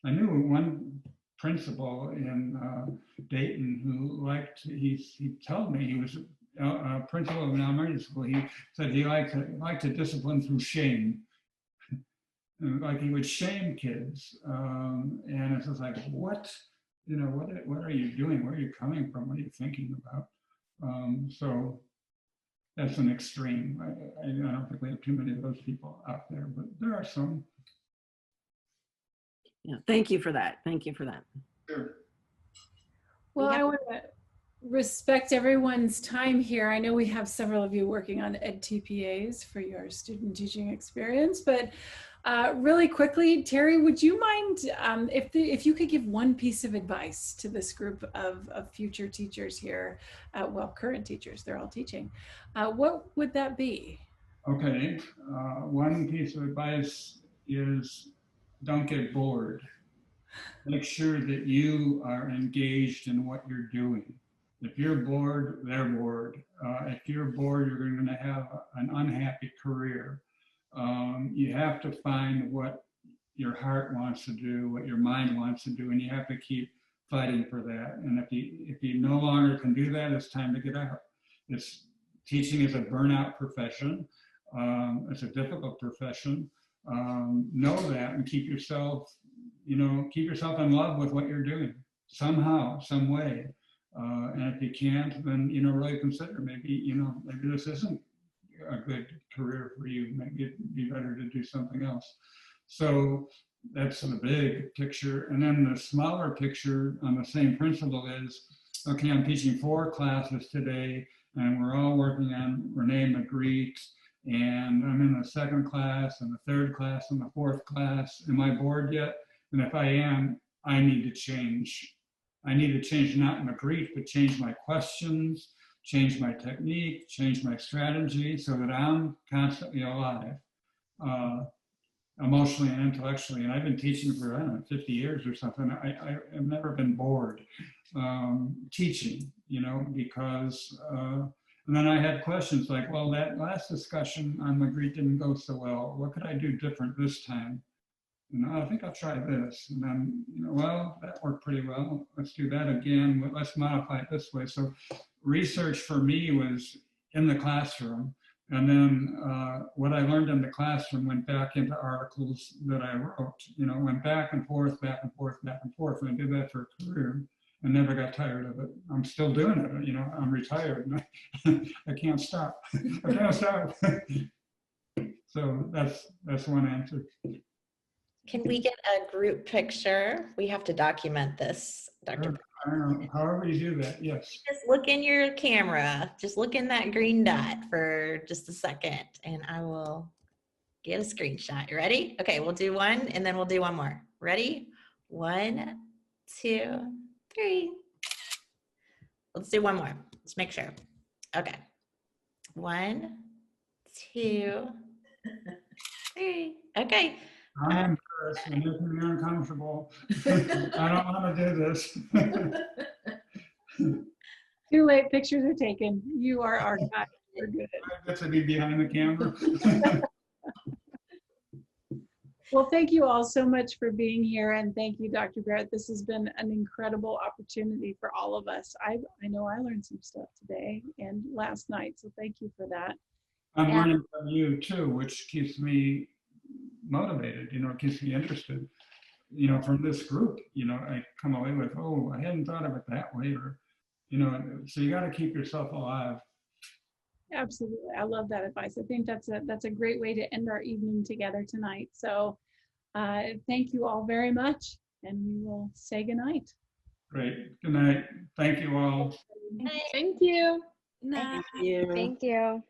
I knew one principal in Dayton who he told me, he was a principal of an elementary school. He said he liked to discipline through shame. Like he would shame kids. And it's just like, what? You know, what are you doing? Where are you coming from? What are you thinking about? So that's an extreme. I don't think we have too many of those people out there, but there are some. yeah, thank you for that. Thank you for that. Sure. Well, I want to respect everyone's time here. I know we have several of you working on EdTPAs for your student teaching experience, but really quickly, Terry, would you mind if you could give one piece of advice to this group of future teachers here, well, current teachers, they're all teaching. What would that be? Okay, one piece of advice is don't get bored. Make sure that you are engaged in what you're doing. If you're bored, they're bored. If you're bored, you're going to have an unhappy career. You have to find what your heart wants to do, what your mind wants to do, and you have to keep fighting for that. And if you no longer can do that, it's time to get out. Teaching is a burnout profession. It's a difficult profession. Know that and keep yourself in love with what you're doing somehow, some way. And if you can't, then, really consider maybe this isn't a good career for you. Maybe it'd be better to do something else. So that's the big picture. And then the smaller picture on the same principle is, okay, I'm teaching 4 classes today, and we're all working on Renee Magritte, and I'm in the 2nd class and the 3rd class and the 4th class. Am I bored yet? And if I am, I need to change. I need to change not Magritte, but change my questions, change my technique, change my strategy so that I'm constantly alive, emotionally and intellectually. And I've been teaching for, I don't know, 50 years or something. I've never been bored teaching, you know, because, and then I had questions like, well, that last discussion on Magritte didn't go so well. What could I do different this time? You know, I think I'll try this. And then, you know, well, that worked pretty well. Let's do that again. Let's modify it this way. So research for me was in the classroom. And then what I learned in the classroom went back into articles that I wrote, you know, went back and forth, back and forth, back and forth. And I did that for a career and never got tired of it. I'm still doing it. You know, I'm retired and I can't stop. I can't stop. So that's one answer. Can we get a group picture? We have to document this, Dr. I don't know, however you do that, yes. Just look in your camera. Just look in that green dot for just a second, and I will get a screenshot. You ready? Okay, we'll do one, and then we'll do one more. Ready? 1, 2, 3. Let's do one more. Let's make sure. Okay. 1, 2, 3. Okay. I'm embarrassed. You're making me uncomfortable. I don't want to do this. Too late, pictures are taken. You are archived. We're good. I get to be behind the camera. Well, thank you all so much for being here, and thank you, Dr. Barrett. This has been an incredible opportunity for all of us. I know I learned some stuff today and last night, so thank you for that. I'm learning from you too, which keeps me motivated, you know, it keeps me interested. You know, from this group, you know, I come away with, oh, I hadn't thought of it that way, or, you know, so you got to keep yourself alive. Absolutely. I love that advice. I think that's a great way to end our evening together tonight. So thank you all very much, and we will say goodnight. Great. Good night. Thank you all. Thank you. Thank you. Thank you.